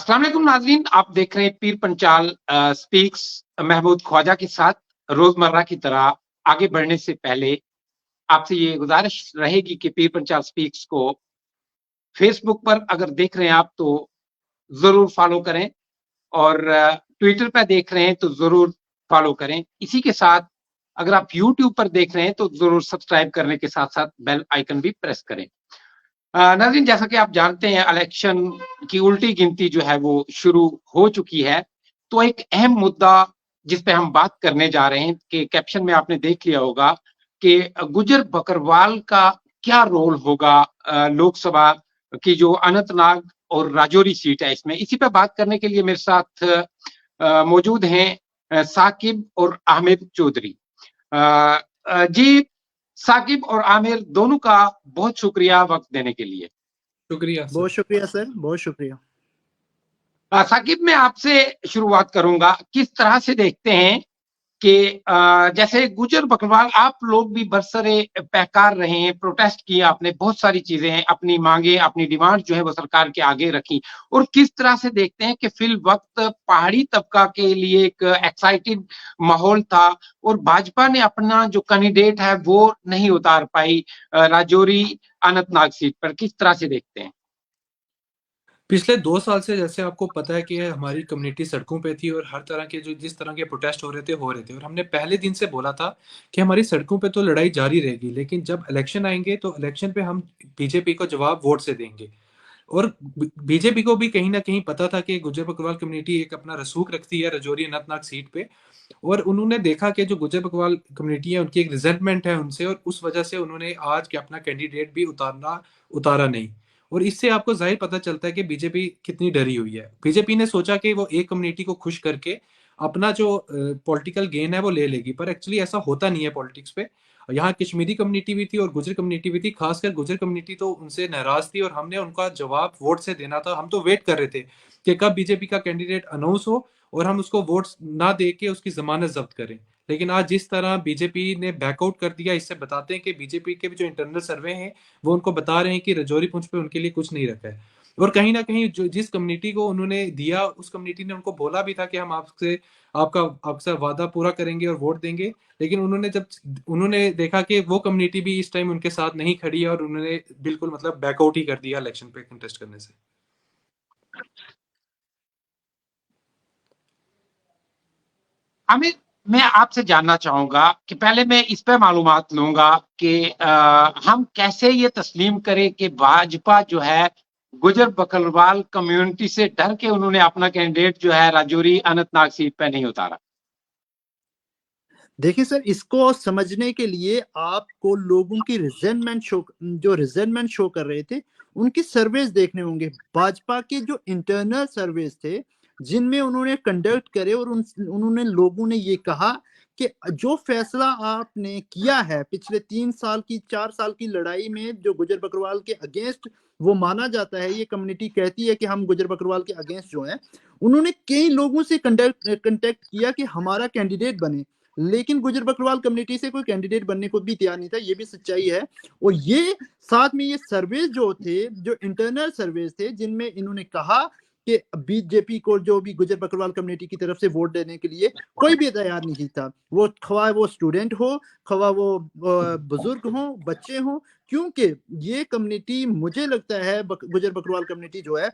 अस्सलाम वालेकुम नाज़रीन, आप देख रहे हैं पीर पंचाल स्पीक्स महमूद ख्वाजा के साथ। रोजमर्रा की तरह आगे बढ़ने से पहले आपसे ये गुजारिश रहेगी कि पीर पंचाल स्पीक्स को फेसबुक पर अगर देख रहे हैं आप तो जरूर फॉलो करें, और ट्विटर पर देख रहे हैं तो जरूर फॉलो करें। इसी के साथ अगर आप यूट्यूब पर देख रहे हैं तो जरूर सब्सक्राइब करने के साथ साथ बेल आइकन भी प्रेस करें। नाज़रीन, जैसा कि आप जानते हैं, इलेक्शन की उल्टी गिनती जो है वो शुरू हो चुकी है। तो एक अहम मुद्दा जिस पे हम बात करने जा रहे हैं, कि कैप्शन में आपने देख लिया होगा कि गुजर बकरवाल का क्या रोल होगा लोकसभा की जो अनंतनाग और राजौरी सीट है इसमें। इसी पे बात करने के लिए मेरे साथ मौजूद हैं साकिब और आमिर चौधरी। जी, साकिब और आमिर दोनों का बहुत शुक्रिया वक्त देने के लिए। शुक्रिया सर। बहुत शुक्रिया सर, बहुत शुक्रिया। साकिब, मैं आपसे शुरुआत करूंगा। किस तरह से देखते हैं कि जैसे गुजर बकरवाल, आप लोग भी बरसरे पैकार रहे हैं, प्रोटेस्ट किया आपने, बहुत सारी चीजें हैं, अपनी मांगे अपनी डिमांड जो है वो सरकार के आगे रखी, और किस तरह से देखते हैं कि फिल वक्त पहाड़ी तबका के लिए एक एक्साइटेड माहौल था और भाजपा ने अपना जो कैंडिडेट है वो नहीं उतार पाई राजौरी अनंतनाग सीट पर। किस तरह से देखते हैं? पिछले 2 साल से जैसे आपको पता है कि हमारी कम्युनिटी सड़कों पे थी और हर तरह के जो जिस तरह के प्रोटेस्ट हो रहे थे और हमने पहले दिन से बोला था कि हमारी सड़कों पे तो लड़ाई जारी रहेगी, लेकिन जब इलेक्शन आएंगे तो इलेक्शन पे हम बीजेपी को जवाब वोट से देंगे। और बीजेपी को भी कहीं ना कहीं पता था कि गुज्जर बकरवाल कम्युनिटी एक अपना रसूख रखती है राजौरी अनंतनाग सीट पे, और उन्होंने देखा कि जो गुज्जर बकरवाल कम्युनिटी है उनकी एक रिजेंटमेंट है उनसे, और उस वजह से उन्होंने आज के अपना कैंडिडेट भी उतारा नहीं। और इससे आपको जाहिर पता चलता है कि बीजेपी कितनी डरी हुई है। बीजेपी ने सोचा कि वो एक कम्युनिटी को खुश करके अपना जो पॉलिटिकल गेन है वो ले लेगी, पर एक्चुअली ऐसा होता नहीं है पॉलिटिक्स पे। यहाँ कश्मीरी कम्युनिटी भी थी और गुजर कम्युनिटी भी थी, खासकर गुजर कम्युनिटी तो उनसे नाराज थी और हमने उनका जवाब वोट से देना था। हम तो वेट कर रहे थे कि कब बीजेपी का कैंडिडेट अनाउंस हो और हम उसको वोट ना दे के उसकी जमानत जब्त करें। लेकिन आज जिस तरह बीजेपी ने बैकआउट कर दिया, इससे बताते हैं कि बीजेपी के जो इंटरनल सर्वे हैं वो उनको बता रहे हैं कि राजौरी पुंछ पे उनके लिए कुछ नहीं रखा है। और कहीं ना कहीं जो जिस कम्युनिटी को उन्होंने दिया उस कम्युनिटी ने उनको बोला भी था कि हम आपसे वादा पूरा करेंगे और वोट देंगे, लेकिन उन्होंने देखा कि वो कम्युनिटी भी इस टाइम उनके साथ नहीं खड़ी है और उन्होंने बिल्कुल मतलब बैकआउट ही कर दिया इलेक्शन पे कंटेस्ट करने से। आमिर, मैं आपसे जानना चाहूंगा कि पहले मैं इस पे मालूमात लूंगा कि हम कैसे ये तस्लीम करें कि भाजपा जो है गुजर बकरवाल कम्युनिटी से डर के उन्होंने अपना कैंडिडेट जो है राजौरी अनंतनाग सीट पे नहीं उतारा। देखिए सर, इसको समझने के लिए आपको लोगों की रिजेंटमेंट शो कर रहे थे उनकी सर्वेस देखने होंगे। भाजपा के जो इंटरनल सर्वेस थे जिनमें उन्होंने कंडक्ट करे और उन्होंने लोगों ने ये कहा कि जो फैसला आपने किया है पिछले 4 साल की लड़ाई में जो गुजर बकरवाल के अगेंस्ट वो माना जाता है, ये कम्युनिटी कहती है कि हम गुजर बकरवाल के अगेंस्ट जो है, उन्होंने कई लोगों से कंटेक्ट किया कि हमारा कैंडिडेट बने, लेकिन गुजर बकरवाल कम्युनिटी से कोई कैंडिडेट बनने को भी तैयार नहीं था। ये भी सच्चाई है। और ये साथ में ये सर्वेस जो थे, जो इंटरनल सर्वेस थे, जिनमें इन्होंने कहा कि बीजेपी को जो भी गुजर बकरवाल कम्युनिटी की तरफ से वोट देने के लिए कोई भी तैयार नहीं था, वो खवा वो स्टूडेंट हो, खवा वो बुजुर्ग हो, बच्चे हो, क्योंकि ये कम्युनिटी मुझे लगता है गुजर बकरवाल कम्युनिटी जो है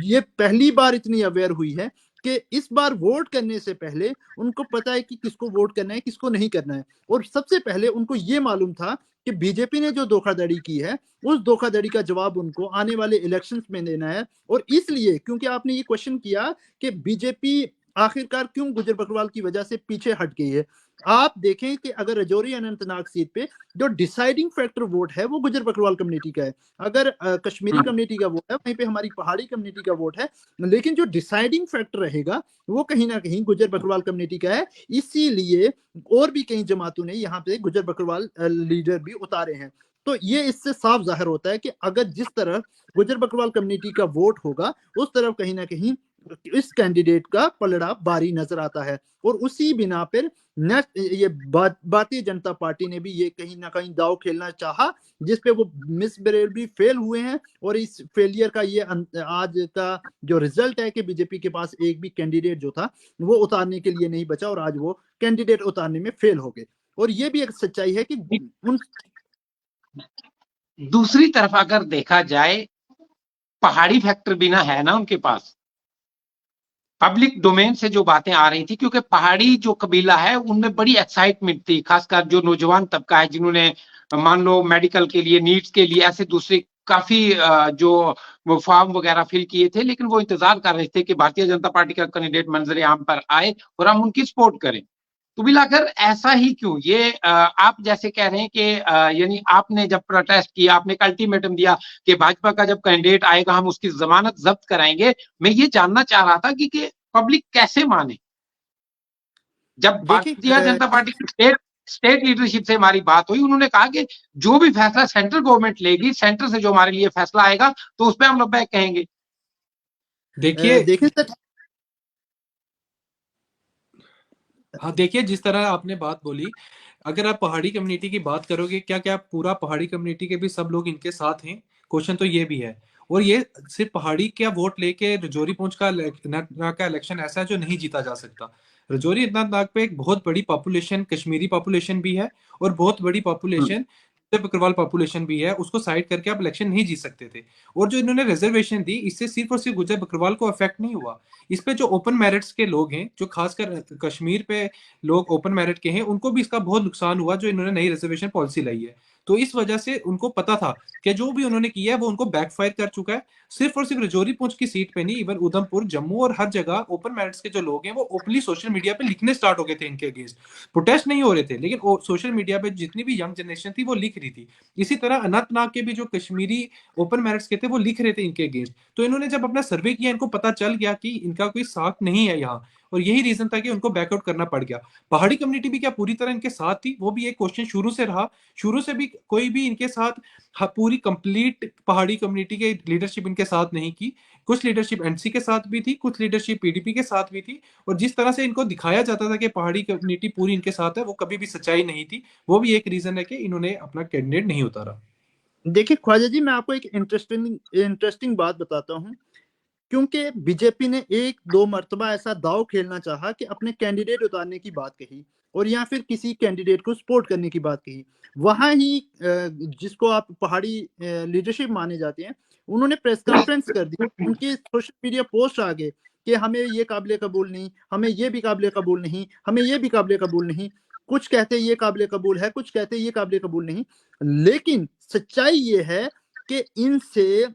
ये पहली बार इतनी अवेयर हुई है कि इस बार वोट करने से पहले उनको पता है कि किसको वोट करना है, किसको नहीं करना है। और सबसे पहले उनको ये मालूम था कि बीजेपी ने जो धोखाधड़ी की है उस धोखाधड़ी का जवाब उनको आने वाले इलेक्शंस में देना है। और इसलिए, क्योंकि आपने ये क्वेश्चन किया कि बीजेपी आखिरकार क्यों गुजर बकरवाल की वजह से पीछे हट गई है, आप देखें कि अगर राजौरी अनंतनाग सीट पे जो डिसाइडिंग फैक्टर वोट है वो गुजर बकरवाल कम्युनिटी का है। अगर कश्मीरी कम्युनिटी का वोट है, वहीं पे हमारी पहाड़ी कम्युनिटी का वोट है, लेकिन जो डिसाइडिंग फैक्टर रहेगा वो कहीं ना कहीं गुजर बकरवाल कम्युनिटी का है। इसीलिए और भी कई जमातों ने यहाँ पे गुजर बकरवाल लीडर भी उतारे हैं। तो ये इससे साफ जाहिर होता है कि अगर जिस तरह गुजर बकरवाल कम्युनिटी का वोट होगा उस तरफ कहीं ना कहीं इस कैंडिडेट का पलड़ा भारी नजर आता है। और उसी बिना पर ये भारतीय जनता पार्टी ने भी ये कहीं ना कहीं दाव खेलना चाहा, जिसपे वो मिसबिहेवियरली फेल हुए हैं। और इस फेलियर का ये आज का जो रिजल्ट है कि बीजेपी के पास एक भी कैंडिडेट जो था वो उतारने के लिए नहीं बचा, और आज वो कैंडिडेट उतारने में फेल हो गए। और ये भी एक सच्चाई है कि उन दूसरी तरफ अगर देखा जाए, पहाड़ी फैक्टर भी ना है ना उनके पास। पब्लिक डोमेन से जो बातें आ रही थी, क्योंकि पहाड़ी जो कबीला है उनमें बड़ी एक्साइटमेंट थी, खासकर जो नौजवान तबका है जिन्होंने मान लो मेडिकल के लिए, नीट्स के लिए, ऐसे दूसरे काफी जो फॉर्म वगैरह फिल किए थे, लेकिन वो इंतजार कर रहे थे कि भारतीय जनता पार्टी का कैंडिडेट मंजर आम पर आए और हम उनकी सपोर्ट करें। तो मिलाकर ऐसा ही क्यों? ये आप जैसे कह रहे हैं कि यानी आपने जब प्रोटेस्ट किया, आपने अल्टीमेटम दिया कि भाजपा का जब कैंडिडेट आएगा हम उसकी जमानत जब्त कराएंगे। मैं ये जानना चाह रहा था कि पब्लिक कैसे माने? जब भारतीय जनता पार्टी की स्टेट लीडरशिप से हमारी बात हुई, उन्होंने कहा कि जो भी फैसला सेंट्रल गवर्नमेंट लेगी, सेंटर से जो हमारे लिए फैसला आएगा तो उस पर हम लब्बैक कहेंगे। देखिए हाँ, देखिए जिस तरह आपने बात बोली, अगर आप पहाड़ी कम्युनिटी की बात करोगे, क्या पूरा पहाड़ी कम्युनिटी के भी सब लोग इनके साथ हैं? क्वेश्चन तो ये भी है। और ये सिर्फ पहाड़ी क्या वोट लेके रजौरी पुंछ का इलेक्शन ऐसा है जो नहीं जीता जा सकता। रजौरी अनंतनाग पे एक बहुत बड़ी पॉपुलेशन, कश्मीरी पॉपुलेशन भी है और बहुत बड़ी पॉपुलेशन बकरवाल पॉपुलेशन भी है। उसको साइड करके आप इलेक्शन नहीं जीत सकते थे। और जो इन्होंने रिजर्वेशन दी, इससे सिर्फ और सिर्फ गुजर बकरवाल को अफेक्ट नहीं हुआ। इस पे जो ओपन मेरिट्स के लोग हैं, जो खासकर कश्मीर पे लोग ओपन मेरिट के हैं, उनको भी इसका बहुत नुकसान हुआ जो इन्होंने नई रिजर्वेशन पॉलिसी लाई है। तो इस वजह से उनको पता था कि जो भी उन्होंने किया है वो उनको बैकफायर कर चुका है। सिर्फ और सिर्फ रजौरी पुंछ की सीट पे नहीं, इवन उधमपुर, जम्मू और हर जगह ओपन मेरिट्स के जो लोग हैं वो ओपनली सोशल मीडिया पे लिखने स्टार्ट हो गए थे इनके अगेंस्ट। प्रोटेस्ट नहीं हो रहे थे, लेकिन सोशल मीडिया पे जितनी भी यंग जनरेशन थी वो लिख रही थी। इसी तरह अनंतनाग के भी जो कश्मीरी ओपन मेरिट्स के थे वो लिख रहे थे इनके अगेंस्ट। तो इन्होंने जब अपना सर्वे किया, इनको पता चल गया कि इनका कोई साथ नहीं है यहाँ, और यही रीजन था कि उनको बैकआउट करना पड़ गया। पहाड़ी कम्युनिटी भी क्या पूरी तरह इनके साथ थी? वो भी एक क्वेश्चन शुरू से रहा। शुरू से भी कोई भी इनके साथ पूरी कंप्लीट पहाड़ी कम्युनिटी के लीडरशिप इनके साथ नहीं की। कुछ लीडरशिप एनसी के साथ भी थी, कुछ लीडरशिप पीडीपी के साथ भी थी। और जिस तरह से इनको दिखाया जाता था कि पहाड़ी कम्युनिटी पूरी इनके साथ है, वो कभी भी सच्चाई नहीं थी। वो भी एक रीजन है कि इन्होंने अपना कैंडिडेट नहीं उतारा। देखिए ख्वाजा जी, मैं आपको एक इंटरेस्टिंग बात बताता हूँ। क्योंकि बीजेपी ने एक दो मर्तबा ऐसा दाव खेलना चाहा कि अपने कैंडिडेट उतारने की बात कही, और या फिर किसी कैंडिडेट को सपोर्ट करने की बात कही, वहां ही जिसको आप पहाड़ी लीडरशिप माने जाते हैं, उन्होंने प्रेस कॉन्फ्रेंस कर दी। उनके सोशल मीडिया पोस्ट आ गए कि हमें ये काबिल कबूल नहीं, हमें ये भी काबिल कबूल नहीं, हमें ये भी काबिल कबूल नहीं। कुछ कहते ये काबिल कबूल है, कुछ कहते ये काबिल कबूल नहीं। लेकिन सच्चाई ये है कि इनसे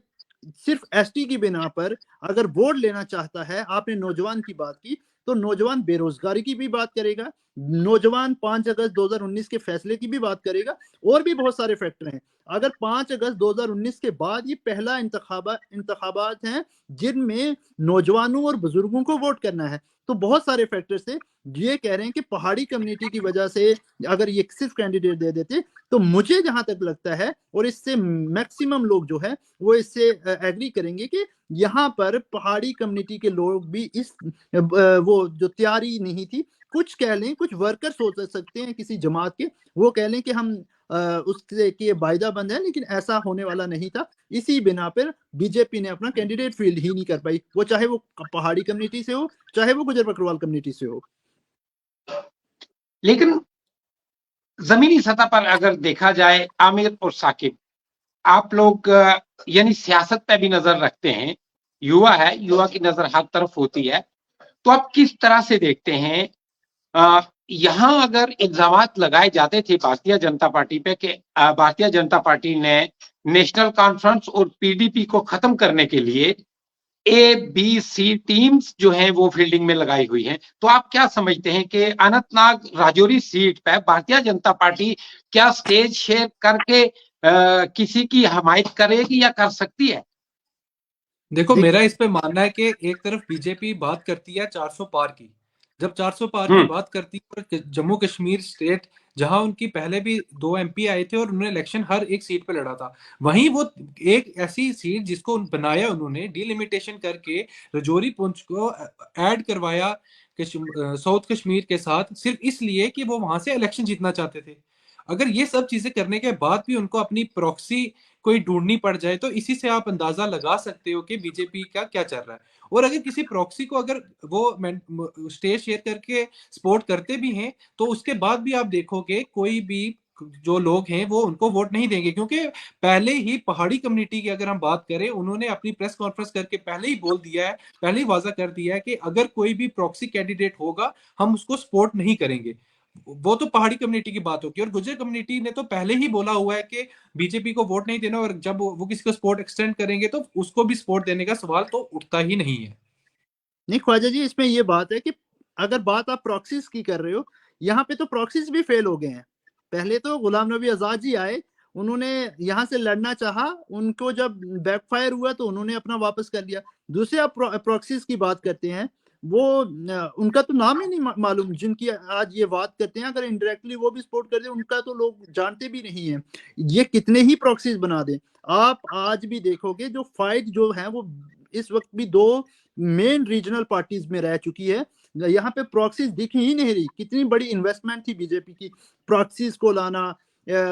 सिर्फ एसटी की बिना पर अगर वोट लेना चाहता है, आपने नौजवान की बात की, तो नौजवान बेरोजगारी की भी बात करेगा, नौजवान 5 अगस्त 2019 के फैसले की भी बात करेगा, और भी बहुत सारे फैक्टर हैं। अगर 5 अगस्त 2019 के बाद ये पहला इंतखाबात हैं जिनमें नौजवानों और बुजुर्गों को वोट करना है, तो बहुत सारे फैक्टर से ये कह रहे हैं कि पहाड़ी कम्युनिटी की वजह से अगर ये सिर्फ कैंडिडेट दे देते, तो मुझे जहां तक लगता है, और इससे मैक्सिमम लोग जो है वो इससे एग्री करेंगे कि यहाँ पर पहाड़ी कम्युनिटी के लोग भी इस वो जो तैयारी नहीं थी। कुछ कह लें, कुछ वर्कर सोच सकते हैं किसी जमात के, वो कह लें कि हम उससे कि वायदा बंद है, लेकिन ऐसा होने वाला नहीं था। इसी बिना पर बीजेपी ने अपना कैंडिडेट फील्ड ही नहीं कर पाई, वो चाहे वो पहाड़ी कम्युनिटी से हो, चाहे वो गुजर बकरवाल कम्युनिटी से हो। लेकिन जमीनी सतह पर अगर देखा जाए, आमिर और साकिब, आप लोग यानी सियासत पे भी नजर रखते हैं, युवा है, युवा की नजर हर तरफ होती है, तो आप किस तरह से देखते हैं यहां अगर इल्जामात लगाए जाते थे भारतीय जनता पार्टी पे कि भारतीय जनता पार्टी ने नेशनल कॉन्फ्रेंस और पीडीपी को खत्म करने के लिए ए बी सी टीम्स जो हैं वो फील्डिंग में लगाई हुई हैं, तो आप क्या समझते हैं कि अनंतनाग राजौरी सीट पर भारतीय जनता पार्टी क्या स्टेज शेयर करके किसी की हमायत करेगी या कर सकती है? देखो, मेरा इस पे मानना है कि एक तरफ बीजेपी बात करती है 400 पार की। जब 400 पार की बात करती है, और जम्मू कश्मीर स्टेट जहां उनकी पहले भी 2 एमपी आए थे और उन्होंने इलेक्शन हर एक सीट पे लड़ा था, वहीं वो एक ऐसी सीट जिसको बनाया उन्होंने डिलिमिटेशन करके रजौरी पुंछ को ऐड करवाया साउथ कश्मीर के साथ सिर्फ इसलिए कि वो वहां से इलेक्शन जीतना चाहते थे। अगर ये सब चीजें करने के बाद भी उनको अपनी प्रॉक्सी कोई ढूंढनी पड़ जाए तो इसी से आप अंदाजा लगा सकते हो कि बीजेपी का क्या चल रहा है। और अगर किसी प्रॉक्सी को अगर वो स्टेज शेयर करके सपोर्ट करते भी हैं तो उसके बाद भी आप देखोगे कोई भी जो लोग हैं वो उनको वोट नहीं देंगे, क्योंकि पहले ही पहाड़ी कम्युनिटी की अगर हम बात करें, उन्होंने अपनी प्रेस कॉन्फ्रेंस करके पहले ही बोल दिया है, पहले ही वाजा कर दिया है कि अगर कोई भी प्रॉक्सी कैंडिडेट होगा हम उसको सपोर्ट नहीं करेंगे। वो तो पहाड़ी कम्युनिटी की बात होगी, और गुर्जर कम्युनिटी ने तो पहले ही बोला हुआ है कि बीजेपी को वोट नहीं देना, और जब वो किसी को सपोर्ट एक्सटेंड करेंगे तो उसको भी सपोर्ट देने का सवाल तो उठता ही नहीं है। नहीं ख्वाजा जी, इसमें ये बात है कि अगर बात आप प्रॉक्सीज की कर रहे हो, यहाँ पे तो प्रॉक्सीज भी फेल हो गए हैं। पहले तो गुलाम नबी आजाद जी आए, उन्होंने यहाँ से लड़ना चाहा, उनको जब बैकफायर हुआ तो उन्होंने अपना वापस कर लिया। दूसरे आप प्रॉक्सीज की बात करते हैं, वो उनका तो नाम ही नहीं मालूम, जिनकी आज ये बात करते हैं, अगर इनडायरेक्टली वो भी सपोर्ट करते हैं उनका तो लोग जानते भी नहीं है। ये कितने ही प्रॉक्सीज बना दें, आप आज भी देखोगे जो फाइट जो है वो इस वक्त भी दो मेन रीजनल पार्टीज में रह चुकी है। यहाँ पे प्रॉक्सीज दिख ही नहीं रही। कितनी बड़ी इन्वेस्टमेंट थी बीजेपी की प्रॉक्सीज को लाना,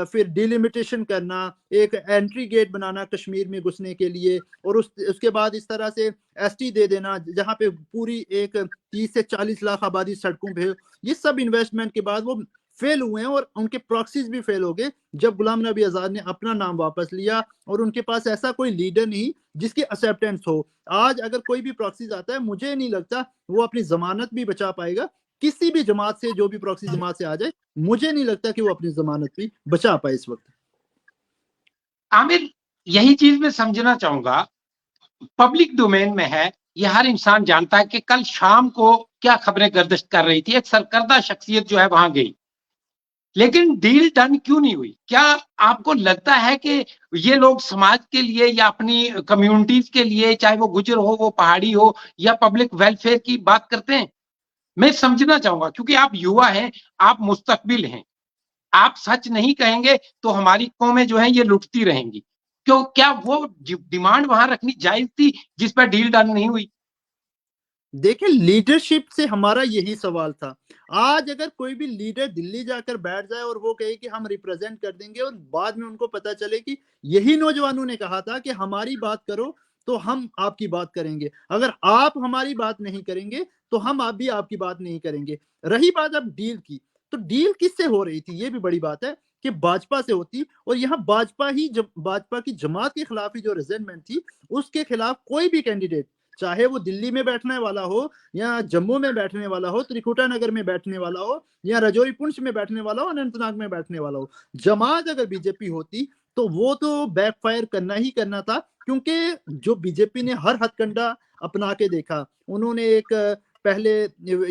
फिर डिलिमिटेशन करना, एक एंट्री गेट बनाना कश्मीर में घुसने के लिए, और उसके बाद इस तरह से एसटी दे देना जहाँ पे पूरी एक 30 से 40 लाख आबादी सड़कों पे। ये सब इन्वेस्टमेंट के बाद वो फेल हुए हैं, और उनके प्रॉक्सीज भी फेल हो गए जब गुलाम नबी आजाद ने अपना नाम वापस लिया, और उनके पास ऐसा कोई लीडर नहीं जिसकी एक्सेप्टेंस हो। आज अगर कोई भी प्रॉक्सीज आता है, मुझे नहीं लगता वो अपनी जमानत भी बचा पाएगा। किसी भी जमात से, जो भी प्रॉक्सी जमात से आ जाए, मुझे नहीं लगता कि वो अपनी जमानत भी बचा पाए इस वक्त। आमिर, यही चीज मैं समझना चाहूंगा, पब्लिक डोमेन में है, ये हर इंसान जानता है कि कल शाम को क्या खबरें गर्दिश कर रही थी। एक सरकर्दा शख्सियत जो है वहां गई, लेकिन डील डन क्यों नहीं हुई? क्या आपको लगता है कि ये लोग समाज के लिए या अपनी कम्युनिटीज के लिए, चाहे वो गुजर हो, वो पहाड़ी हो, या पब्लिक वेलफेयर की बात करते हैं? मैं समझना चाहूंगा, क्योंकि आप युवा हैं, आप मुस्तकबिल हैं। आप सच नहीं कहेंगे तो हमारी कौमें जो है ये लुटती रहेंगी। क्यों, क्या वो डिमांड वहां रखनी जायज थी जिस पर डील डन नहीं हुई? देखिए, लीडरशिप से हमारा यही सवाल था। आज अगर कोई भी लीडर दिल्ली जाकर बैठ जाए और वो कहे कि हम रिप्रेजेंट कर देंगे, और बाद में उनको पता चले कि यही नौजवानों ने कहा था कि हमारी बात करो तो हम आपकी बात करेंगे, अगर आप हमारी बात नहीं करेंगे तो हम आप भी आपकी बात नहीं करेंगे। रही बात अब डील की, तो डील किससे हो रही थी? ये भी बड़ी बात है कि भाजपा से होती, और यहाँ भाजपा की जमात के खिलाफ ही जो रिजेंटमेंट थी, उसके खिलाफ कोई भी कैंडिडेट, चाहे वो दिल्ली में बैठने वाला हो, या जम्मू में बैठने वाला हो, त्रिकुटा नगर में बैठने वाला हो, या रजौरी पुंछ में बैठने वाला हो, अनंतनाग में बैठने वाला हो, जमात अगर बीजेपी होती तो वो तो बैकफायर करना ही करना था। क्योंकि जो बीजेपी ने हर हथकंडा अपना के देखा, उन्होंने एक पहले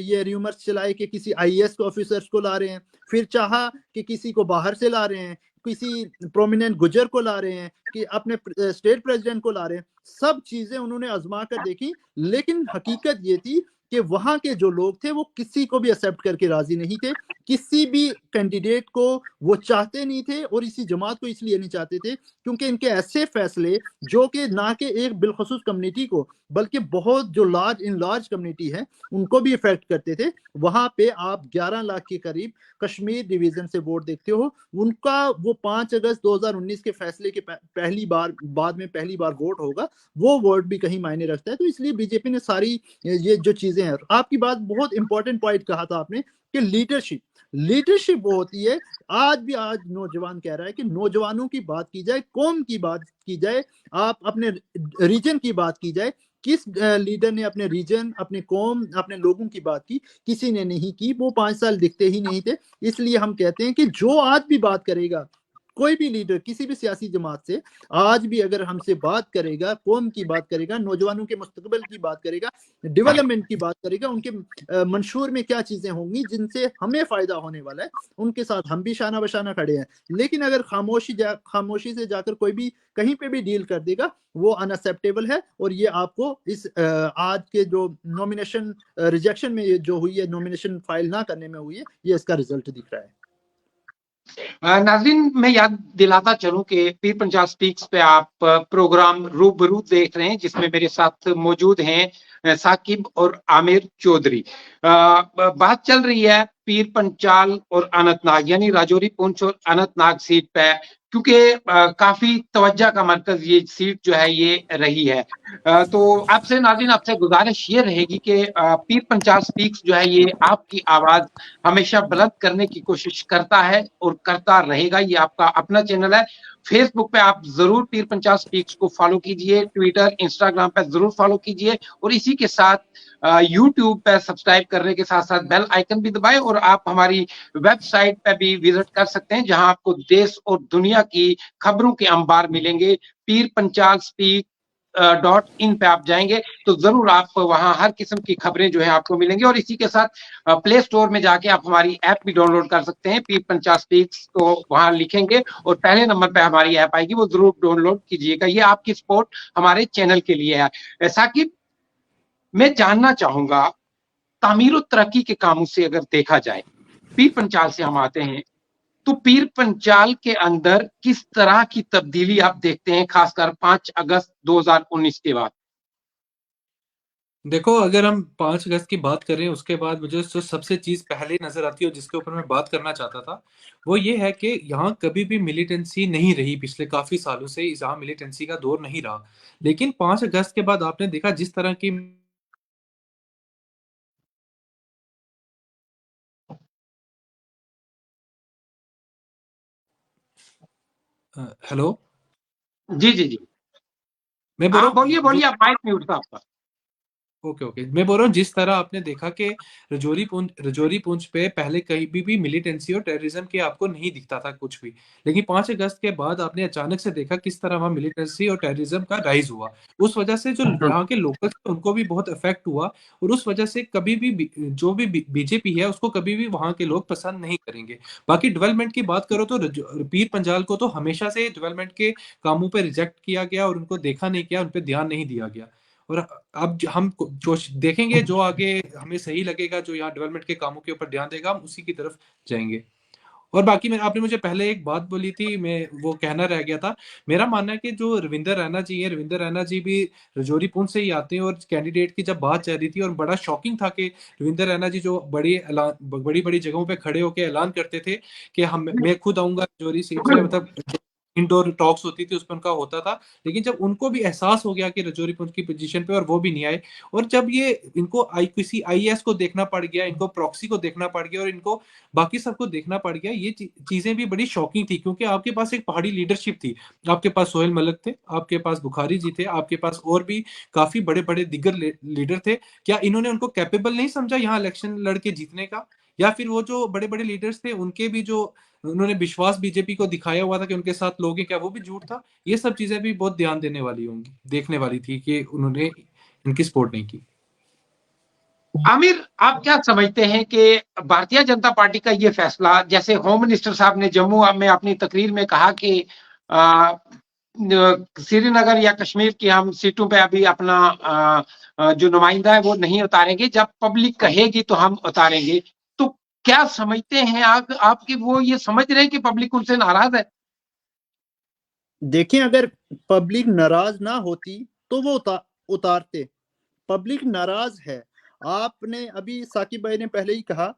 ये र्यूमर्स चलाए कि किसी आईएएस ऑफिसर्स को ला रहे हैं, फिर चाहा कि किसी को बाहर से ला रहे हैं, किसी प्रोमिनेंट गुजर को ला रहे हैं, कि अपने स्टेट प्रेसिडेंट को ला रहे हैं। सब चीजें उन्होंने आजमा कर देखी, लेकिन हकीकत ये थी कि वहां के जो लोग थे वो किसी को भी एक्सेप्ट करके राजी नहीं थे। किसी भी कैंडिडेट को वो चाहते नहीं थे, और इसी जमात को इसलिए नहीं चाहते थे क्योंकि इनके ऐसे फैसले जो कि ना के एक बिलखसूस कम्युनिटी को, बल्कि बहुत जो लार्ज कम्युनिटी है उनको भी इफेक्ट करते थे। वहां पे आप 11 लाख के करीब कश्मीर डिवीजन से वोट देखते हो, उनका वो 5 अगस्त 2019 के फैसले के बाद में पहली बार वोट होगा, वो वोट भी कहीं मायने रखता है। तो इसलिए बीजेपी ने सारी ये जो चीजें हैं, आपकी बात बहुत इंपॉर्टेंट पॉइंट कहा था आपने कि लीडरशिप वो होती है। आज नौजवान कह रहा है कि नौजवानों की बात की जाए, कौम की बात की जाए, आप अपने रीजन की बात की जाए, किस लीडर ने अपने रीजन, अपने कौम, अपने लोगों की बात की? किसी ने नहीं की। वो 5 साल दिखते ही नहीं थे। इसलिए हम कहते हैं कि जो आज भी बात करेगा, कोई भी लीडर किसी भी सियासी जमात से आज भी अगर हमसे बात करेगा, कौम की बात करेगा, नौजवानों के मुस्तकबिल की बात करेगा, डेवलपमेंट की बात करेगा, उनके मंशूर में क्या चीजें होंगी जिनसे हमें फायदा होने वाला है, उनके साथ हम भी शाना बशाना खड़े हैं। लेकिन अगर खामोशी से जाकर कोई भी कहीं पे भी डील कर देगा, वो अनएक्सेप्टेबल है। और ये आपको इस आज के जो नॉमिनेशन रिजेक्शन में जो हुई है, नॉमिनेशन फाइल ना करने में हुई है, ये इसका रिजल्ट दिख रहा है। नाज़रीन, मैं याद दिलाता चलूं कि पीर पंचाल स्पीक्स पे आप प्रोग्राम रूबरू देख रहे हैं, जिसमें मेरे साथ मौजूद हैं साकिब और आमिर चौधरी। बात चल रही है पीर पंचाल और अनंतनाग, यानी राजौरी, पुंछ और अनंतनाग सीट पे, क्योंकि काफी तवज्जो का मरकज ये सीट जो है ये रही है। तो आपसे नाज़रीन, आपसे गुजारिश ये रहेगी कि पीर पंचाल स्पीक्स जो है ये आपकी आवाज हमेशा बुलंद करने की कोशिश करता है और करता रहेगा। ये आपका अपना चैनल है। फेसबुक पे आप जरूर पीर पंचाल स्पीक्स को फॉलो कीजिए, ट्विटर, इंस्टाग्राम पे जरूर फॉलो कीजिए, और इसी के साथ यूट्यूब पे सब्सक्राइब करने के साथ साथ बेल आइकन भी दबाएं। और आप हमारी वेबसाइट पे भी विजिट कर सकते हैं, जहां आपको देश और दुनिया की खबरों के अंबार मिलेंगे। पीर पंचाल स्पीक .in पे आप जाएंगे तो जरूर आप वहां हर किस्म की खबरें जो है आपको मिलेंगी। और इसी के साथ प्ले स्टोर में जाके आप हमारी ऐप भी डाउनलोड कर सकते हैं। पीर पंचाल स्पीक्स को वहां लिखेंगे और पहले नंबर पे हमारी ऐप आएगी, वो जरूर डाउनलोड कीजिएगा। ये आपकी सपोर्ट हमारे चैनल के लिए है। साकिब, मैं जानना चाहूंगा, तामीर और तरक्की के कामों से अगर देखा जाए, पीर पंचाल से हम आते हैं, तो पीर पंचाल के अंदर किस तरह की तब्दीली आप देखते हैं, खासकर 5 अगस्त 2019 के बाद? देखो, अगर हम 5 अगस्त की बात करें, उसके बाद मुझे जो सबसे चीज़ पहले नज़र आती है और जिसके ऊपर मैं बात करना चाहता था, वो ये है कि यहाँ कभी भी मिलिटेंसी नहीं रही। पिछले काफ़ी सालों से यहाँ मिलिटेंसी का दौर नहीं रहा। लेकिन 5 अगस्त के बाद आपने देखा जिस तरह की हेलो? जी, जी, जी। मैं बोल रहा हाँ, हूँ बोलिए, जो बोलिए, आप माइक म्यूट था आपका। Okay, okay. मैं बोल रहा हूँ जिस तरह आपने देखा कि रजौरी पुंछ पे पहले कहीं भी मिलिटेंसी और टेररिज्म के आपको नहीं दिखता था कुछ भी। लेकिन 5 अगस्त के बाद आपने अचानक से देखा किस तरह वहाँ मिलिटेंसी और टेररिज्म का राइज़ हुआ। उस वजह से जो यहाँ के लोकल्स थे उनको भी बहुत इफ़ेक्ट हुआ और उस वजह से कभी भी जो भी बीजेपी है उसको कभी भी वहाँ के लोग पसंद नहीं करेंगे। बाकी डेवलपमेंट की बात करो तो पीर पंजाल को तो हमेशा से डेवलपमेंट के कामों पे रिजेक्ट किया गया और उनको देखा नहीं गया, उन पे ध्यान नहीं दिया गया। और अब हम जो देखेंगे, जो आगे हमें सही लगेगा, जो यहाँ डेवलपमेंट के कामों के ऊपर ध्यान देगा, हम उसी की तरफ जाएंगे। और बाकी मैं आपने मुझे पहले एक बात बोली थी, मैं वो कहना रह गया था। मेरा मानना है कि जो रविंदर रैना जी हैं, रविंदर रैना जी भी रजौरी पुंछ से ही आते हैं और कैंडिडेट की जब बात चल रही थी और बड़ा शॉकिंग था कि रविंदर रैना जी जो बड़ी बड़ी जगहों पे खड़े होकर ऐलान करते थे कि हम मैं खुद आऊंगा रजौरी सीट से, मतलब इंडोर टॉक्स होती थी उसमें उनका होता था। लेकिन जब उनको भी एहसास हो गया कि रजौरी पुंछ की पोजीशन पे और वो भी नहीं आए, और जब ये इनको किसी आईएएस को देखना पड़ गया, इनको प्रॉक्सी को देखना पड़ गया और इनको बाकी सबको देखना पड़ गया, ये चीजें भी बड़ी शॉकिंग थी। क्योंकि आपके पास एक पहाड़ी लीडरशिप थी, आपके पास सोहेल मलिक थे, आपके पास बुखारी जी थे, आपके पास और भी काफी बड़े बड़े दिग्गज लीडर थे। क्या इन्होंने उनको कैपेबल नहीं समझा यहाँ इलेक्शन लड़के जीतने का? या फिर वो जो बड़े बड़े लीडर्स थे उनके भी जो उन्होंने विश्वास बीजेपी को दिखाया हुआ था कि उनके साथ लोग हैं, क्या वो भी झूठ था? ये सब चीजें भी बहुत ध्यान देने वाली होंगी, देखने वाली थी कि उन्होंने इनकी सपोर्ट नहीं की। आमिर, आप क्या समझते हैं कि भारतीय जनता पार्टी का ये फैसला, जैसे होम मिनिस्टर साहब ने जम्मू में अपनी तकरीर में कहा कि श्रीनगर या कश्मीर की हम सीटों पे अभी अपना जो नुमाइंदा है वो नहीं उतारेंगे, जब पब्लिक कहेगी तो हम उतारेंगे, तो क्या समझते हैं आपकी वो ये समझ रहे हैं कि पब्लिक उनसे नाराज है? देखिए, अगर पब्लिक नाराज ना होती तो वो उतारते। पब्लिक नाराज है। आपने अभी साकिब भाई ने पहले ही कहा,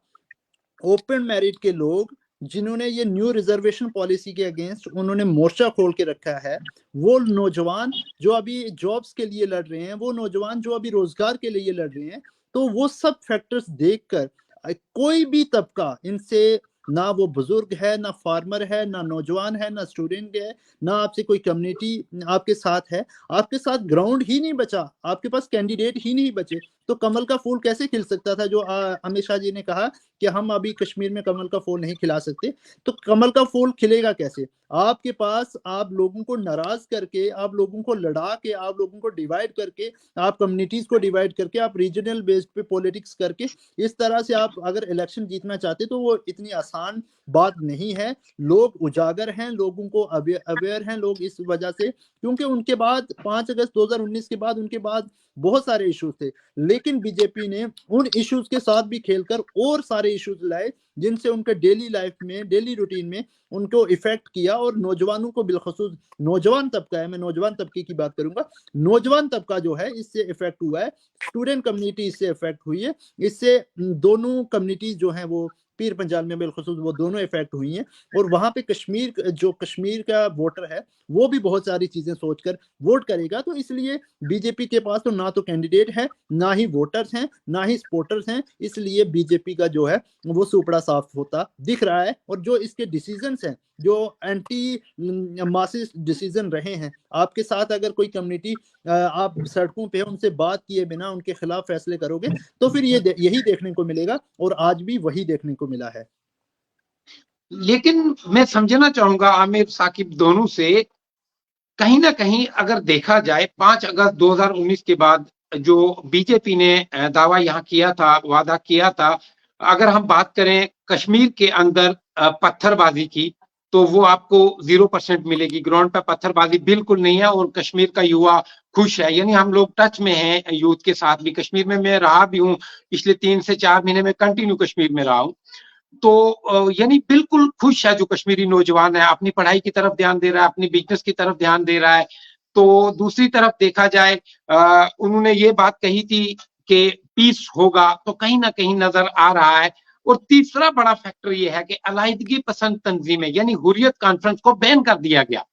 ओपन मेरिट के लोग जिन्होंने ये न्यू रिजर्वेशन पॉलिसी के अगेंस्ट उन्होंने मोर्चा खोल के रखा है, वो नौजवान जो अभी जॉब्स के लिए लड़ रहे हैं, वो नौजवान जो अभी रोजगार के लिए लड़ रहे हैं, तो वो सब फैक्टर्स देखकर कोई भी तबका इनसे, ना वो बुजुर्ग है, ना फार्मर है, ना नौजवान है, ना स्टूडेंट है, ना आपसे कोई कम्युनिटी आपके साथ है, आपके साथ ग्राउंड ही नहीं बचा, आपके पास कैंडिडेट ही नहीं बचे, तो कमल का फूल कैसे खिल सकता था? जो अमित शाह जी ने कहा कि हम अभी कश्मीर में कमल का फूल नहीं खिला सकते, तो कमल का फूल खिलेगा कैसे? आपके पास, आप लोगों को नाराज करके, आप लोगों को लड़ा के, आप लोगों को डिवाइड करके, आप कम्युनिटीज को डिवाइड करके, आप रीजनल बेस्ड पे पॉलिटिक्स करके इस तरह से आप अगर इलेक्शन जीतना चाहते तो वो इतनी आसान बात नहीं है। लोग उजागर हैं, लोगों को अवेयर हैं लोग इस वजह से, क्योंकि उनके बाद 5 अगस्त 2019 के बाद उनके बाद बहुत सारे इश्यूज थे। लेकिन बीजेपी ने उन इश्यूज के साथ भी खेलकर और सारे इश्यूज लाए जिनसे उनके डेली लाइफ में, डेली रूटीन में उनको इफेक्ट किया, और नौजवानों को बिलखसूस नौजवान तबका है, मैं नौजवान तबके की बात करूंगा, नौजवान तबका जो है इससे इफेक्ट हुआ है, स्टूडेंट कम्युनिटी इससे इफेक्ट हुई है। इससे दोनों कम्युनिटीज जो हैं वो पीर पंजाल में बिलखसूस वो दोनों इफेक्ट हुई हैं। और वहां पे कश्मीर का वोटर है वो भी बहुत सारी चीजें सोचकर वोट करेगा। तो इसलिए बीजेपी के पास तो ना तो कैंडिडेट है, ना ही वोटर्स हैं, ना ही सपोर्टर्स हैं, इसलिए बीजेपी का जो है वो सुपड़ा साफ होता दिख रहा है। और जो इसके डिसीजंस हैं, जो एंटी मासिस डिसीजन रहे हैं, आपके साथ अगर कोई कम्युनिटी आप सड़कों पे उनसे बात किए बिना उनके खिलाफ फैसले करोगे तो फिर यही देखने को मिलेगा, और आज भी वही देखने को मिला है। लेकिन मैं समझना चाहूंगा आमिर साकिब दोनों से, कहीं ना कहीं अगर देखा जाए 5 अगस्त 2019 के बाद जो बीजेपी ने दावा यहाँ किया था, वादा किया था, अगर हम बात करें कश्मीर के अंदर पत्थरबाजी की, तो वो आपको 0% मिलेगी। ग्राउंड पर पत्थरबाजी बिल्कुल नहीं है और कश्मीर का युवा खुश है। यानी हम लोग टच में हैं यूथ के साथ भी। कश्मीर में मैं रहा भी हूँ, पिछले 3 से 4 महीने में कंटिन्यू कश्मीर में रहा हूँ। तो यानी बिल्कुल खुश है जो कश्मीरी नौजवान है, अपनी पढ़ाई की तरफ ध्यान दे रहा है, अपनी बिजनेस की तरफ ध्यान दे रहा है। तो दूसरी तरफ देखा जाए, उन्होंने ये बात कही थी कि पीस होगा, तो कहीं ना कहीं नजर आ रहा है। और तीसरा बड़ा फैक्टर ये है कि अलाइदगी पसंद तंजीमें यानी हुर्रियत कॉन्फ्रेंस को बैन कर दिया गया।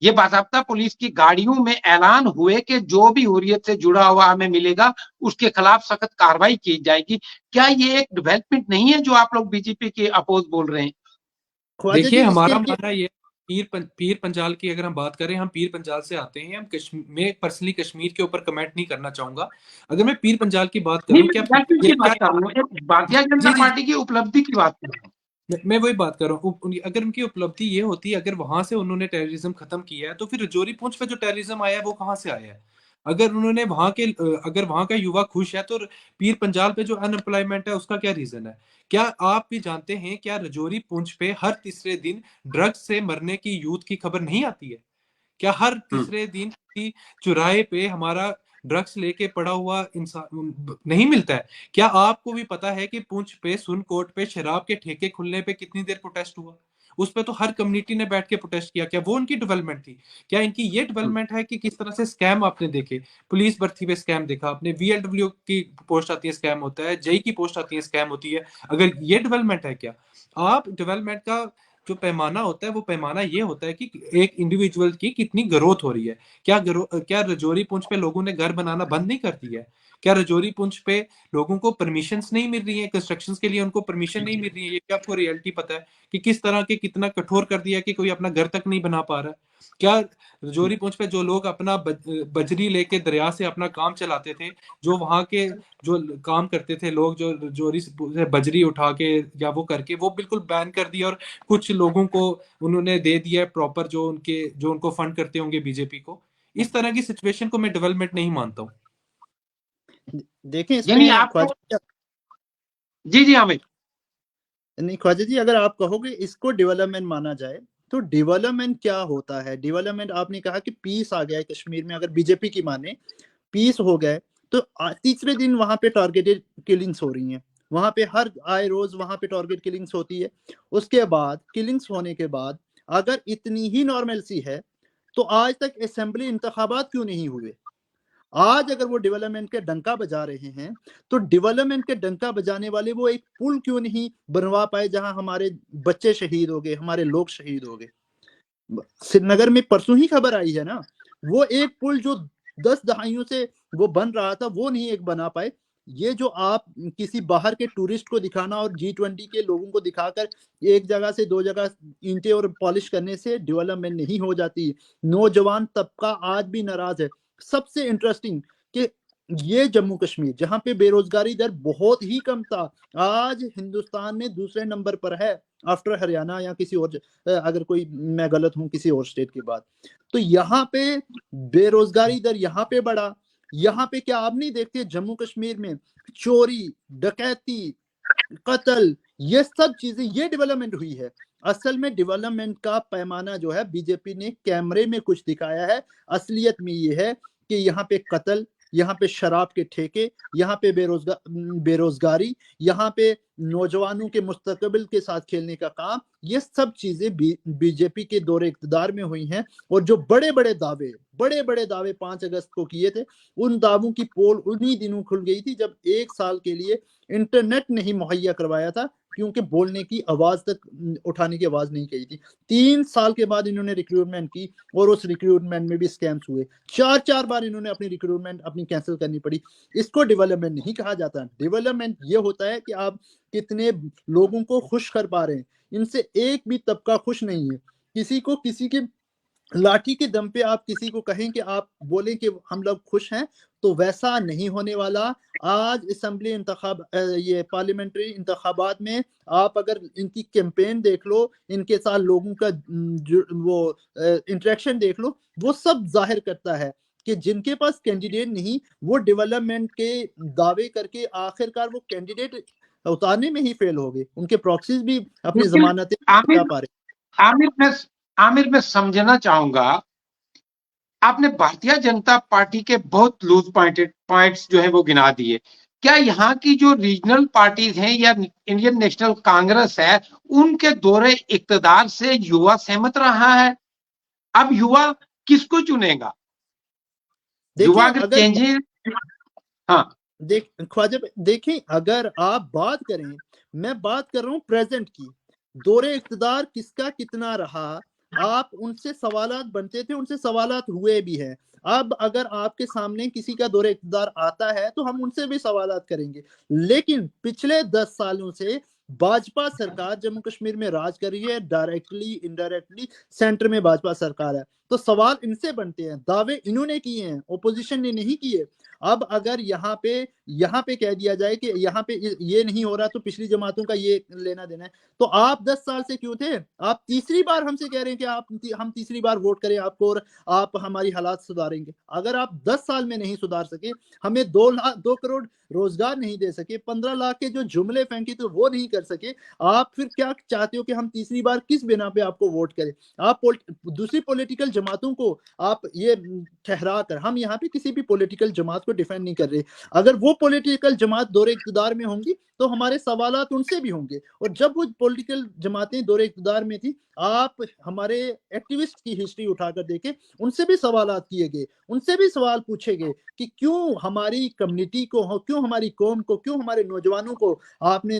ये बाकायदा पुलिस की गाड़ियों में ऐलान हुए कि जो भी हुर्रियत से जुड़ा हुआ हमें मिलेगा उसके खिलाफ सख्त कार्रवाई की जाएगी। क्या ये एक डेवलपमेंट नहीं है जो आप लोग बीजेपी के अपोज बोल रहे हैं? देखिए, हमारा मानना ये पीर पंजाल की अगर हम बात करें, हम पीर पंजाल से आते हैं। मैं पर्सनली कश्मीर के ऊपर कमेंट नहीं करना चाहूंगा। अगर मैं पीर पंजाल की बात करूं, क्या की बात कर रहा हूं, भारतीय जनता पार्टी की उपलब्धि की बात कर रहा हूं। मैं वही बात कर रहा हूँ। अगर उनकी उपलब्धि ये होती, अगर वहां से उन्होंने टेररिज्म खत्म किया है, तो फिर रजौरी पुंछ पे जो टेररिज्म आया है वो कहाँ से आया है? अगर उन्होंने अगर वहां का युवा खुश है, तो पीर पंजाल पे जो अनएम्प्लॉयमेंट है उसका क्या रीजन है? क्या आप भी जानते हैं, क्या रजौरी पुंछ पे हर तीसरे दिन ड्रग्स से मरने की यूथ की खबर नहीं आती है? क्या हर तीसरे दिन की चुराहे पे हमारा ड्रग्स लेके पड़ा हुआ इंसान नहीं मिलता है? क्या आपको भी पता है कि पुंछ पे, सुनकोट पे शराब के ठेके खुलने पे कितनी देर प्रोटेस्ट हुआ? उस पे तो हर कम्युनिटी ने बैठ के प्रोटेस्ट किया। क्या वो उनकी डेवलपमेंट थी? क्या इनकी ये डेवलपमेंट है कि किस तरह से स्कैम आपने देखे? पुलिस भर्ती पे स्कैम देखा आपने, VLW की पोस्ट आती है स्कैम होता है, जेई की पोस्ट आती है स्कैम होती है। अगर ये डेवलपमेंट है, क्या आप डेवलपमेंट का जो पैमाना होता है वो पैमाना ये होता है कि एक इंडिविजुअल की कितनी ग्रोथ हो रही है। क्या रजौरी पुंछ पे लोगों ने घर बनाना बंद नहीं कर दिया है? क्या रजौरी पुंछ पे लोगों को परमिशंस नहीं मिल रही है? कंस्ट्रक्शन के लिए उनको परमिशन नहीं मिल रही है? ये क्या आपको रियलिटी पता है कि किस तरह के कितना कठोर कर दिया कि कोई अपना घर तक नहीं बना पा रहा है? क्या रजौरी पुंछ पे जो लोग अपना बजरी लेके दरिया से अपना काम चलाते थे, जो वहां के जो काम करते थे लोग, जो रजौरी से बजरी उठा के या वो करके, वो बिल्कुल बैन कर दिया और कुछ लोगों को उन्होंने दे दिया प्रॉपर जो उनको फंड करते होंगे बीजेपी को। इस तरह की सिचुएशन को मैं डेवलपमेंट नहीं मानता हूँ। देखें इसमें जी आमिर, नहीं ख्वाजा जी, अगर आप कहोगे इसको डेवलपमेंट माना जाए तो डेवलपमेंट क्या होता है? डेवलपमेंट आपने कहा कि पीस आ गया है कश्मीर में, अगर बीजेपी की माने पीस हो गए तो तीसरे दिन वहां पे टारगेटेड किलिंग्स हो रही हैं। वहां पे हर आए रोज वहां पे टारगेट किलिंग्स होती है। उसके बाद किलिंग्स होने के बाद अगर इतनी ही नॉर्मलसी है तो आज तक असेंबली इंतखाबात क्यों नहीं हुए? आज अगर वो डेवलपमेंट के डंका बजा रहे हैं तो डेवलपमेंट के डंका बजाने वाले वो एक पुल क्यों नहीं बनवा पाए जहां हमारे बच्चे शहीद हो गए, हमारे लोग शहीद हो गए? श्रीनगर में परसों ही खबर आई है ना, वो एक पुल जो 10 दहाइयों से वो बन रहा था वो नहीं एक बना पाए। ये जो आप किसी बाहर के टूरिस्ट को दिखाना और G20 के लोगों को दिखाकर एक जगह से 2 जगह ईंटें और पॉलिश करने से डेवलपमेंट नहीं हो जाती। नौजवान तबका आज भी नाराज है। सबसे इंटरेस्टिंग कि ये जम्मू कश्मीर जहां पे बेरोजगारी दर बहुत ही कम था, आज हिंदुस्तान में दूसरे नंबर पर है आफ्टर हरियाणा या किसी और, अगर कोई मैं गलत हूं किसी और स्टेट की बात। तो यहाँ पे बेरोजगारी दर यहाँ पे बढ़ा। यहाँ पे क्या आप नहीं देखते जम्मू कश्मीर में चोरी, डकैती, कत्ल, ये सब चीजें, ये डेवलपमेंट हुई है। असल में डेवलपमेंट का पैमाना जो है बीजेपी ने कैमरे में कुछ दिखाया है, असलियत में ये है कि यहाँ पे कत्ल, यहाँ पे शराब के ठेके, यहाँ पे बेरोजगारी, यहाँ पे नौजवानों के मुस्तकबिल के साथ खेलने का काम, ये सब चीजें बीजेपी के दौरे इक़्तिदार में हुई हैं। और जो बड़े बड़े दावे 5 अगस्त को किए थे, उन दावों की पोल उन्हीं दिनों खुल गई थी जब 1 साल के लिए इंटरनेट नहीं मुहैया करवाया था, क्योंकि बोलने की आवाज तक उठाने की आवाज नहीं कही थी। 3 साल के बाद इन्होंने रिक्रूटमेंट की और उस रिक्रूटमेंट में भी स्कैम्स हुए। 4 बार इन्होंने अपनी रिक्रूटमेंट अपनी कैंसिल करनी पड़ी। इसको डेवलपमेंट नहीं कहा जाता। डेवलपमेंट ये होता है कि आप कितने लोगों को खुश कर पा रहे हैं। इनसे एक भी तबका खुश नहीं है। किसी के लाठी के दम पे आप किसी को कहें कि आप बोलें कि हम लोग खुश हैं, तो वैसा नहीं होने वाला। आज असेंबली ये पार्लियामेंट्री इंतखाबात में आप अगर इनकी कैंपेन देख लो, इनके साथ लोगों का वो इंटरेक्शन देख लो, वो सब जाहिर करता है कि जिनके पास कैंडिडेट नहीं, वो डेवलपमेंट के दावे करके आखिरकार वो कैंडिडेट उतारने में ही फेल हो गए। उनके प्रॉक्सीज भी अपनी जमानतें बचा पा रहे। आमिर मैं समझना चाहूंगा, आपने भारतीय जनता पार्टी के बहुत लूज पॉइंट्स जो है वो गिना दिए। क्या यहाँ की जो रीजनल पार्टीज हैं या इंडियन नेशनल कांग्रेस है, उनके दौरे इक़्तिदार से युवा सहमत रहा है? अब युवा किसको चुनेगा? युवा अगर चेंजेस, हाँ ख्वाजा देखें, अगर आप बात करें, मैं बात कर रहा हूं प्रेजेंट की, दौरे इक़्तिदार किसका कितना रहा, आप उनसे सवालात बनते थे, उनसे सवालात हुए भी हैं। अब अगर आपके सामने किसी का दौरे इक़्तिदार आता है तो हम उनसे भी सवालात करेंगे। लेकिन पिछले 10 सालों से भाजपा सरकार जम्मू कश्मीर में राज कर रही है, डायरेक्टली इनडायरेक्टली सेंटर में भाजपा सरकार है, तो सवाल इनसे बनते हैं। दावे इन्होंने किए हैं, ओपोजिशन ने नहीं किए। अब अगर यहाँ पे कह दिया जाए कि यहाँ पे ये नहीं हो रहा तो पिछली जमातों का ये लेना देना है, तो आप 10 साल से क्यों थे? आप तीसरी बार हमसे कह रहे हैं कि हम तीसरी बार वोट करें आपको और आप हमारी हालात सुधारेंगे। अगर आप 10 साल में नहीं सुधार सके, हमें 2 करोड़ रोजगार नहीं दे सके, 15 लाख के जो जुमले फेंके तो वो नहीं कर सके, आप फिर क्या चाहते हो कि हम तीसरी बार किस बिना पे आपको वोट करें? आप दूसरी पॉलिटिकल जमातों को आप ये ठहरा कर, हम यहाँ पे किसी भी पॉलिटिकल जमात को डिफेंड नहीं कर रहे, अगर वो पॉलिटिकल जमात दौरे इक़्तिदार में होंगी तो हमारे सवालात उनसे भी होंगे। और जब वो पॉलिटिकल जमातें दौरे इक़्तिदार में थी, आप हमारे एक्टिविस्ट की हिस्ट्री उठाकर देखें, उनसे भी सवालात किए गए, उनसे भी सवाल पूछे गए कि क्यों हमारी कम्युनिटी को, क्यों हमारी कौम को, क्यों हमारे नौजवानों को आपने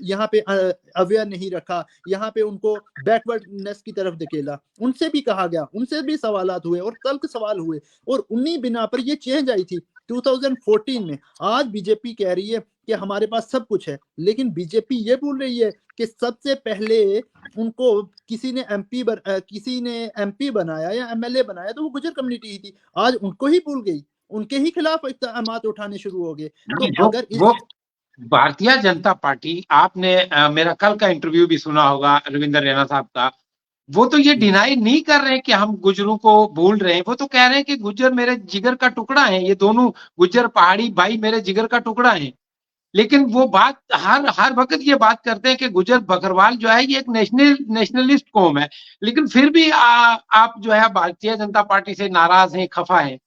यहाँ पे अवेयर नहीं रखा, यहाँ पे उनको बैकवर्डनेस की तरफ धकेला। उनसे भी कहा गया, उनसे भी सवालात हुए और तल्ख सवाल हुए, और उन्हीं बिना पर ये चेंज आई थी 2014 में। आज बीजेपी कह रही है कि हमारे पास सब कुछ है, लेकिन बीजेपी ये बोल रही है कि सबसे पहले उनको किसी ने एमपी बनाया या एमएलए बनाया तो वो गुजर कम्युनिटी ही थी, आज उनको ही भूल गई, उनके ही खिलाफ इक़्तिदामात उठाने शुरू हो गए। तो अगर वो भारतीय जनता पार्टी, आपने मेरा कल का इंटरव्यू भी सुना होगा रविंद्र रैना साहब का, वो तो ये डिनाई नहीं कर रहे हैं कि हम गुजरों को भूल रहे हैं, वो तो कह रहे हैं कि गुजर मेरे जिगर का टुकड़ा है, ये दोनों गुजर पहाड़ी भाई मेरे जिगर का टुकड़ा है। लेकिन वो बात हर वक्त ये बात करते हैं कि गुजर बकरवाल जो है ये एक नेशनलिस्ट कौम है, लेकिन फिर भी आप जो है भारतीय जनता पार्टी से नाराज हैं, खफा है।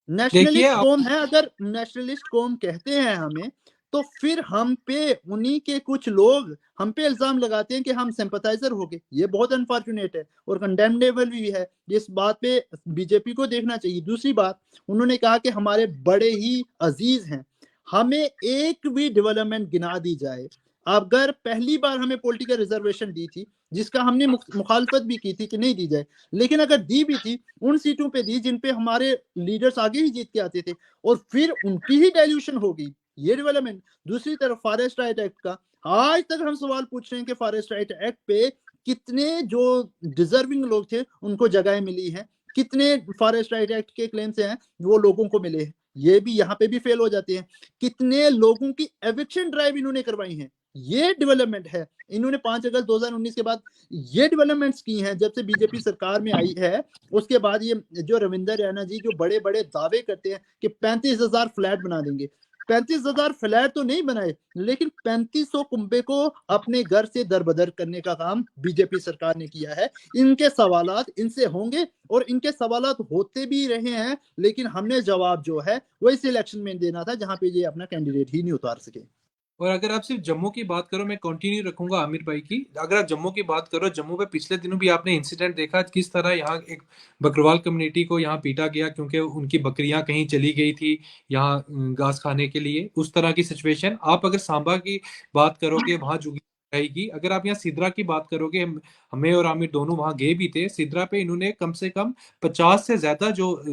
नेशनलिस्ट कौम है, अगर नेशनलिस्ट कौम कहते हैं हमें, तो फिर हम पे उन्हीं के कुछ लोग हम पे इल्जाम लगाते हैं कि हम सिंपैथाइजर हो गए। ये बहुत अनफॉर्चुनेट है और कंडेमनेबल भी है। इस बात पे बीजेपी को देखना चाहिए। दूसरी बात, उन्होंने कहा कि हमारे बड़े ही अजीज हैं, हमें एक भी डेवलपमेंट गिना दी जाए। अगर पहली बार हमें पॉलिटिकल रिजर्वेशन दी थी, जिसका हमने मुखालफत भी की थी कि नहीं दी जाए, लेकिन अगर दी भी थी, उन सीटों पे दी जिन पे हमारे लीडर्स आगे ही जीत के आते थे, और फिर उनकी ही डाइल्यूशन हो गई। ये डेवलपमेंट। दूसरी तरफ फॉरेस्ट राइट एक्ट का आज तक हम सवाल पूछ रहे हैं कि फॉरेस्ट राइट एक्ट पे कितने जो डिजर्विंग लोग थे उनको जगह मिली है, कितने फॉरेस्ट राइट एक्ट के क्लेम से हैं वो लोगों को मिले हैं, ये भी यहाँ पे भी फेल हो जाते हैं। कितने लोगों की एविक्शन ड्राइव इन्होंने करवाई है, ये डेवलपमेंट है। इन्होंने 5 अगस्त 2019 के बाद ये डेवलपमेंट्स की हैं। जब से बीजेपी सरकार में आई है, उसके बाद ये जो रविंद्र रैना जी जो बड़े बड़े दावे करते हैं कि 35,000 फ्लैट बना देंगे, 35,000 फ्लैट तो नहीं बनाए, लेकिन 3500 कुंबे को अपने घर से दरबदर करने का काम बीजेपी सरकार ने किया है। इनके सवालात इनसे होंगे और इनके सवालात होते भी रहे हैं, लेकिन हमने जवाब जो है वो इस इलेक्शन में देना था, जहां पे ये अपना कैंडिडेट ही नहीं उतार सके। और अगर आप सिर्फ जम्मू की बात करो, मैं कंटिन्यू रखूंगा आमिर भाई की। अगर आप जम्मू की बात करो, जम्मू में पिछले दिनों भी आपने इंसिडेंट देखा किस तरह यहाँ एक बकरवाल कम्युनिटी को यहाँ पीटा गया क्योंकि उनकी बकरियां कहीं चली गई थी यहाँ घास खाने के लिए, उस तरह की सिचुएशन। आप अगर सांबा की बात करोगे, वहां जुगी रहेगी। अगर आप यहाँ सिद्रा की बात करोगे, हमें और आमिर दोनों वहां गए भी थे। सिद्रा पे इन्होंने कम से कम 50 से ज्यादा जो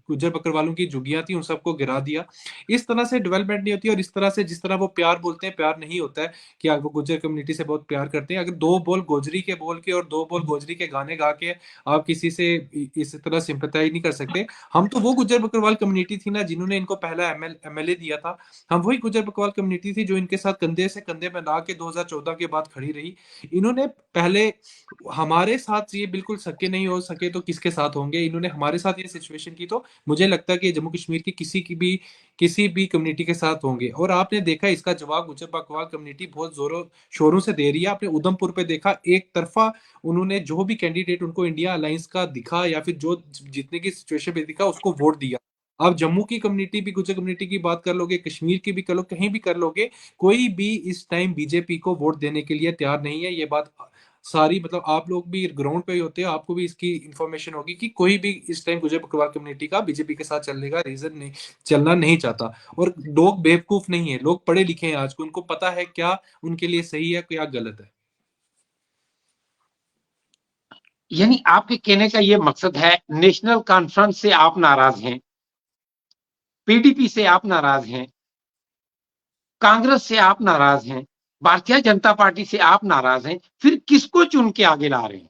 गुज्जर बकरवालों की झुग्गियां थी उन सबको गिरा दिया। इस तरह से डेवलपमेंट नहीं होती। और इस तरह से जिस तरह वो प्यार बोलते हैं, प्यार नहीं होता है कि आप वो गुज्जर कम्युनिटी से बहुत प्यार करते हैं। अगर दो बोल गोजरी के बोल के और दो बोल गोजरी के गाने गा के आप किसी से इस तरह सिंपैथाइज नहीं कर सकते। हम तो वो गुज्जर बकरवाल कम्युनिटी थी ना जिन्होंने इनको पहला एमएलए दिया था। हम वही गुज्जर बकरवाल कम्युनिटी थी जो इनके साथ कंधे से कंधे मिला के 2014 के बाद खड़ी रही। इन्होंने पहले हमारे साथ ये बिल्कुल सके नहीं हो सके तो किसके साथ होंगे। इन्होंने हमारे साथ ये सिचुएशन की, तो मुझे लगता है कि जम्मू कश्मीर की किसी भी कम्युनिटी के साथ होंगे। और आपने देखा इसका जवाब गुज्जर बकरवाल कम्युनिटी बहुत जोरों शोरों से दे रही है। आपने उधमपुर पे देखा, एक तरफा उन्होंने जो भी कैंडिडेट उनको इंडिया अलायंस का दिखा या फिर जो जीतने की सिचुएशन पे दिखा उसको वोट दिया। आप जम्मू की कम्युनिटी भी, गुज्जर कम्युनिटी की बात कर लोगे, कश्मीर की भी कर लो, कहीं भी कर लोगे, कोई भी इस टाइम बीजेपी को वोट देने के लिए तैयार नहीं है। ये बात सारी, मतलब आप लोग भी ग्राउंड पे ही होते हैं, आपको भी इसकी इंफॉर्मेशन होगी कि कोई भी इस टाइम गुज्जर बकरवाल कम्युनिटी का बीजेपी के साथ चलने का रीजन नहीं, चलना नहीं चाहता। और लोग बेवकूफ नहीं है, लोग पढ़े लिखे हैं आज को, उनको पता है क्या उनके लिए सही है क्या गलत है। यानी आपके कहने का ये मकसद है, नेशनल कॉन्फ्रेंस से आप नाराज हैं, पीडीपी से आप नाराज हैं, कांग्रेस से आप नाराज हैं, भारतीय जनता पार्टी से आप नाराज हैं, फिर किसको चुन के आगे ला रहे हैं?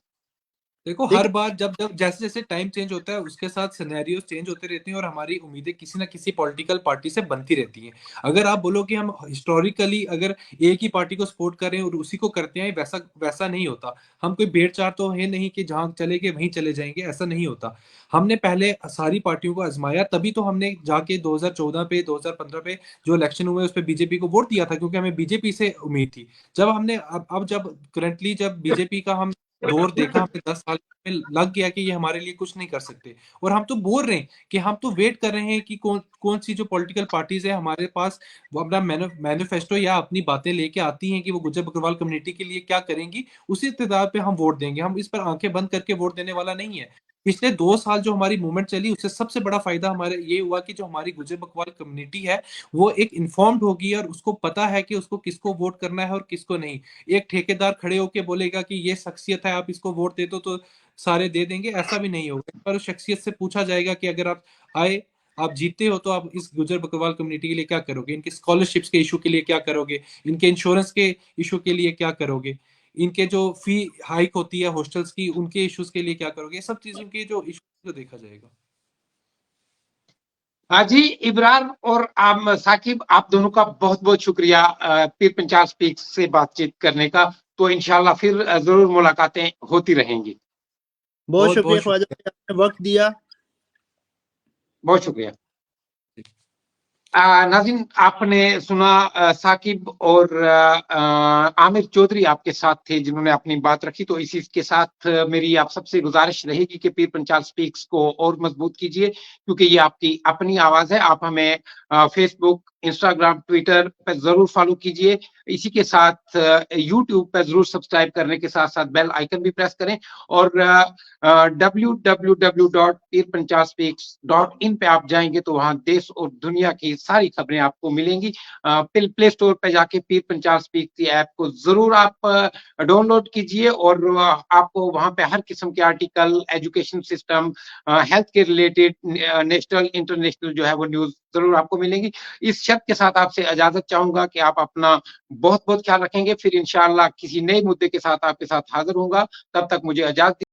देखो, हर बार जब जब जैसे जैसे टाइम चेंज होता है उसके साथ सिनेरियोस चेंज होते रहते हैं और हमारी उम्मीदें किसी ना किसी पॉलिटिकल पार्टी से बनती रहती हैं। अगर आप बोलो कि हम हिस्टोरिकली अगर एक ही पार्टी को सपोर्ट करें और उसी को करते हैं, वैसा वैसा नहीं होता। हम कोई भेड़ चार तो है नहीं कि जहां चले गए वहीं चले जाएंगे, ऐसा नहीं होता। हमने पहले सारी पार्टियों को आजमाया, तभी तो हमने जाके 2014 पे 2015 पे जो इलेक्शन हुए उस पर बीजेपी को वोट दिया था, क्योंकि हमें बीजेपी से उम्मीद थी। जब हमने अब जब करंटली जब बीजेपी का हम दौर देखा, हमें 10 साल में लग गया कि ये हमारे लिए कुछ नहीं कर सकते। और हम तो बोल रहे हैं कि हम तो वेट कर रहे हैं कि कौन कौन सी जो पॉलिटिकल पार्टीज है हमारे पास वो अपना मैनिफेस्टो या अपनी बातें लेके आती हैं कि वो गुज्जर बकरवाल कम्युनिटी के लिए क्या करेंगी, उसी इत्तेदाद पे हम वोट देंगे। हम इस पर आंखें बंद करके वोट देने वाला नहीं है। पिछले 2 साल जो हमारी मूवमेंट चली उससे सबसे बड़ा फायदा हमारे ये हुआ कि जो हमारी गुज्जर बकरवाल कम्युनिटी है वो एक इन्फॉर्म्ड होगी और उसको पता है कि उसको किसको वोट करना है और किसको नहीं। एक ठेकेदार खड़े होके बोलेगा कि ये शख्सियत है, आप इसको वोट दे दो तो सारे दे देंगे, ऐसा भी नहीं होगा। पर उस शख्सियत से पूछा जाएगा कि अगर आप आए, आप जीते हो तो आप इस गुज्जर बकरवाल कम्युनिटी के लिए क्या करोगे, इनके स्कॉलरशिप्स के इशू के लिए क्या करोगे, इनके इंश्योरेंस के इशू के लिए क्या करोगे, इनके जो फी हाइक होती है हॉस्टल्स की उनके इश्यूज के लिए क्या करोगे। सब चीजों के जो इशू देखा जाएगा। हाँ जी, इब्रार और साकिब, आप दोनों का बहुत बहुत शुक्रिया पीर पंचाल स्पीक्स से बातचीत करने का। तो इंशाल्लाह फिर जरूर मुलाकातें होती रहेंगी। बहुत शुक्रिया ख्वाजा भाई, आपने वक्त दिया। बहुत शुक्रिया। नाज़रीन, आपने सुना साकिब और आमिर चौधरी आपके साथ थे जिन्होंने अपनी बात रखी। तो इसी के साथ मेरी आप सबसे गुजारिश रहेगी कि पीर पंचाल स्पीक्स को और मजबूत कीजिए, क्योंकि ये आपकी अपनी आवाज है। आप हमें फेसबुक, इंस्टाग्राम, ट्विटर पर जरूर फॉलो कीजिए। इसी के साथ यूट्यूब पर जरूर सब्सक्राइब करने के साथ साथ बेल आइकन भी प्रेस करें। और www.peerpanchalspeaks.in पे आप जाएंगे तो वहां देश और दुनिया की सारी खबरें आपको मिलेंगी। प्ले स्टोर पे जाके पीर पंचाल स्पीक की ऐप को जरूर आप डाउनलोड कीजिए और आपको वहां पे हर किस्म के आर्टिकल, एजुकेशन सिस्टम, हेल्थ के रिलेटेड, नेशनल इंटरनेशनल जो है वो न्यूज जरूर आपको मिलेंगी। इस शर्त के साथ आपसे इजाजत चाहूंगा कि आप अपना बहुत बहुत ख्याल रखेंगे। फिर इंशाअल्लाह किसी नए मुद्दे के साथ आपके साथ हाजिर होऊंगा। तब तक मुझे इजाजत